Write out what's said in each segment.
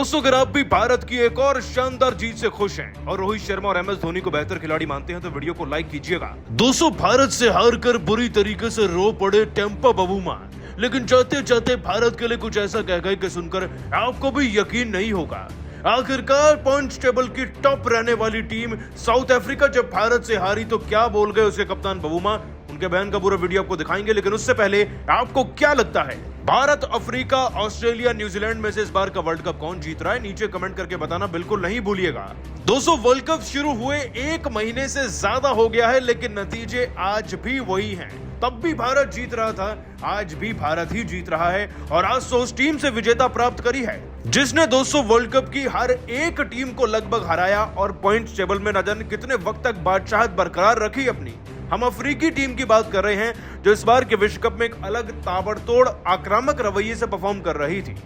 दोस्तों, अगर आप भी भारत की एक और शानदार जीत से खुश हैं और रोहित शर्मा और MS धोनी को बेहतर खिलाड़ी मानते हैं तो वीडियो को लाइक कीजिएगा। दोस्तों, भारत से हार कर बुरी तरीके से रो पड़े टेम्पा बवुमा, लेकिन चाहते चाहते भारत के लिए कुछ ऐसा कह गए कि सुनकर आपको भी यकीन नहीं होगा। आखिरकार पॉइंट्स टेबल की टॉप रहने वाली टीम साउथ अफ्रीका जब भारत से हारी तो क्या बोल गए उसके कप्तान बवुमा, उनके बयान का पूरा वीडियो आपको दिखाएंगे। लेकिन उससे पहले आपको क्या लगता है, भारत, अफ्रीका, ऑस्ट्रेलिया, न्यूजीलैंड में से इस बार का वर्ल्ड कप कौन जीत रहा है? नीचे कमेंट करके बताना बिल्कुल नहीं भूलिएगा। दोस्तों, वर्ल्ड कप शुरू हुए 1 महीने से ज्यादा हो गया है, लेकिन नतीजे आज भी वही हैं। तब भी भारत जीत रहा था, आज भी भारत ही जीत रहा है और आज तो उस टीम से विजेता प्राप्त करी है जिसने 200 वर्ल्ड कप की हर एक टीम को लगभग हराया और पॉइंट्स टेबल में न जाने कितने वक्त तक बादशाहत बरकरार रखी अपनी। हम अफ्रीकी टीम की बात कर रहे हैं जो इस बार के विश्व कप में एक अलग ताबड़तोड़ आक्रामक रवैये से परफॉर्म कर रही थी।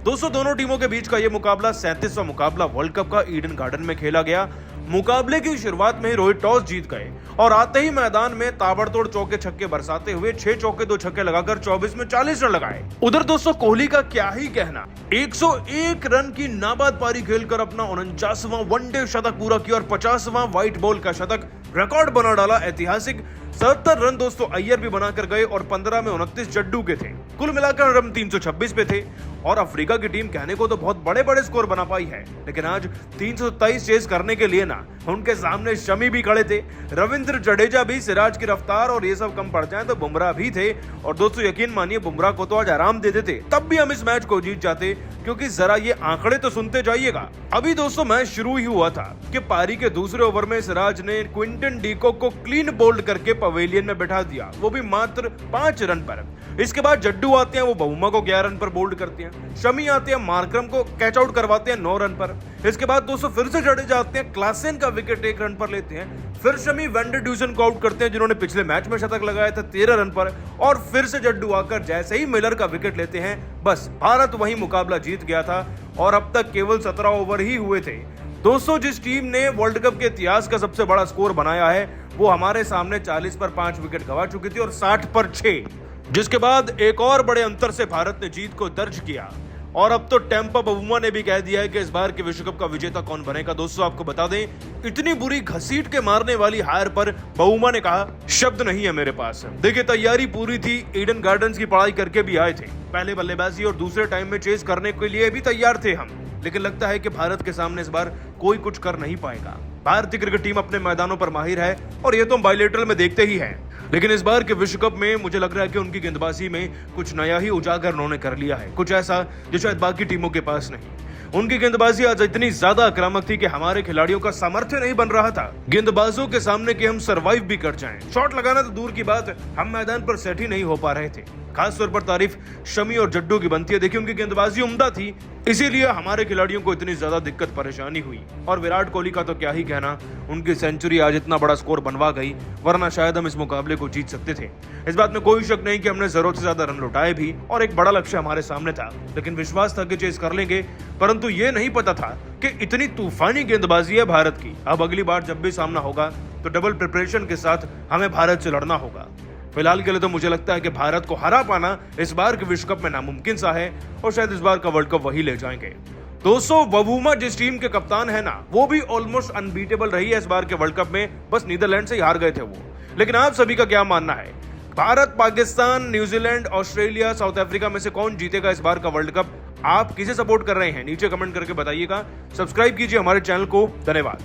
दोनों टीमों के बीच का यह मुकाबला 37वां मुकाबला वर्ल्ड कप का ईडन गार्डन में खेला गया। मुकाबले की शुरुआत में ही रोहित टॉस जीत गए और आते ही मैदान में ताबड़तोड़ चौके छक्के बरसाते हुए 6 चौके 2 छक्के लगाकर 24 में 40 रन लगाए। उधर दोस्तों, कोहली का क्या ही कहना, 101 रन की नाबाद पारी खेलकर अपना 49वां वनडे शतक पूरा किया और 50वां व्हाइट बॉल का शतक रिकॉर्ड बना डाला। ऐतिहासिक 77 रन दोस्तों अय्यर भी बनाकर गए और 15 में 29 जड्डू के थे। कुल मिलाकर रन 326 पे थे और अफ्रीका की टीम कहने को तो बहुत बड़े बड़े स्कोर बना पाई है, लेकिन आज 327 चेज करने के लिए ना उनके सामने शमी भी खड़े थे, रविंद्र जडेजा भी, सिराज की रफ्तार और ये सब कम पड़ जाए तो बुमराह भी थे। और दोस्तों यकीन मानिए, बुमराह को तो आज आराम दे देते तब भी हम इस मैच को जीत जाते, क्योंकि जरा ये आंकड़े तो सुनते जाइएगा। अभी दोस्तों मैच शुरू ही हुआ था कि पारी के दूसरे ओवर में सिराज ने क्विंटन डीकॉक को क्लीन बोल्ड करके पवेलियन में बैठा दिया, वो भी मात्र 5 रन पर। इसके बाद जड्डू आते हैं, वो बवुमा को 11 रन पर बोल्ड करते हैं। शमी आते हैं, मार्करम को कैच आउट करवाते हैं 9 रन पर। इसके बाद दोस्तों फिर से जडेजा आते हैं, क्लासेन का विकेट 1 रन पर लेते हैं। फिर शमी वैंडर ड्यूसन को आउट करते हैं जिन्होंने पिछले मैच में शतक लगाया था 13 रन पर। और फिर से जड्डू आकर जैसे ही मिलर का विकेट लेते हैं, बस भारत वही मुकाबला जीत गया था और अब तक केवल 17 ओवर ही हुए थे। दोस्तों, जिस टीम ने वर्ल्ड कप के इतिहास का सबसे बड़ा स्कोर बनाया है वो हमारे सामने 40 पर 5 विकेट गंवा चुकी थी और 60 पर 6, जिसके बाद एक और बड़े अंतर से भारत ने जीत को दर्ज किया। और अब तो टेम्पा बवुमा ने भी कह दिया है कि इस बार के विश्व कप का विजेता कौन बनेगा। दोस्तों आपको बता दें, इतनी बुरी घसीट के मारने वाली हार पर बवुमा ने कहा, शब्द नहीं है मेरे पास। देखिए, तैयारी पूरी थी, ईडन गार्डन्स की पढ़ाई करके भी आए थे, पहले बल्लेबाजी और दूसरे टाइम में चेस करने के लिए भी तैयार थे हम, लेकिन लगता है कि भारत के सामने इस बार कोई कुछ कर नहीं पाएगा। भारतीय क्रिकेट टीम अपने मैदानों पर माहिर है और ये तो हम बायलेटरल में देखते ही हैं, लेकिन इस बार के विश्व कप में मुझे लग रहा है कि उनकी गेंदबाजी में कुछ नया ही उजागर उन्होंने कर लिया है, कुछ ऐसा जो शायद बाकी टीमों के पास नहीं। उनकी गेंदबाजी आज इतनी ज्यादा आक्रामक थी कि हमारे खिलाड़ियों का सामर्थ्य नहीं बन रहा था गेंदबाजों के सामने कि हम सरवाइव भी कर जाएं। शॉट लगाना तो दूर की बात, हम मैदान पर सेट ही नहीं हो पा रहे थे। खास तौर पर तारीफ शमी और जड्डू की बनती है। देखिए, उनकी गेंदबाजी उम्दा थी, इसीलिए हमारे खिलाड़ियों को इतनी ज्यादा दिक्कत परेशानी हुई। और विराट कोहली का तो क्या ही कहना, उनकी सेंचुरी आज इतना बड़ा स्कोर बनवा गई, वरना शायद हम इस मुकाबले को जीत सकते थे। इस बात में कोई शक नहीं कि हमने जरूरत से ज्यादा रन लौटाए भी और एक बड़ा लक्ष्य हमारे सामने था, लेकिन विश्वास था कि चेस कर लेंगे, परंतु ये नहीं पता था कि इतनी तूफानी गेंदबाजी है भारत की। अब अगली बार जब भी सामना होगा तो डबल प्रिपरेशन के साथ हमें भारत से लड़ना होगा। फिलहाल के लिए तो मुझे लगता है कि भारत को हरा पाना इस बार के विश्व कप में नामुमकिन सा है और शायद इस बार का वर्ल्ड कप वही ले जाएंगे। दोस्तों, बवुमा जिस टीम के कप्तान है ना, वो भी ऑलमोस्ट अनबीटेबल रही है इस बार के वर्ल्ड कप में, बस नीदरलैंड से ही हार गए थे वो। लेकिन आप सभी का क्या मानना है, Bharat, Pakistan, New Zealand, Australia, south Africa में से कौन जीतेगा इस बार का वर्ल्ड कप? आप किसे सपोर्ट कर रहे हैं? नीचे कमेंट करके बताइएगा। सब्सक्राइब कीजिए हमारे चैनल को। धन्यवाद।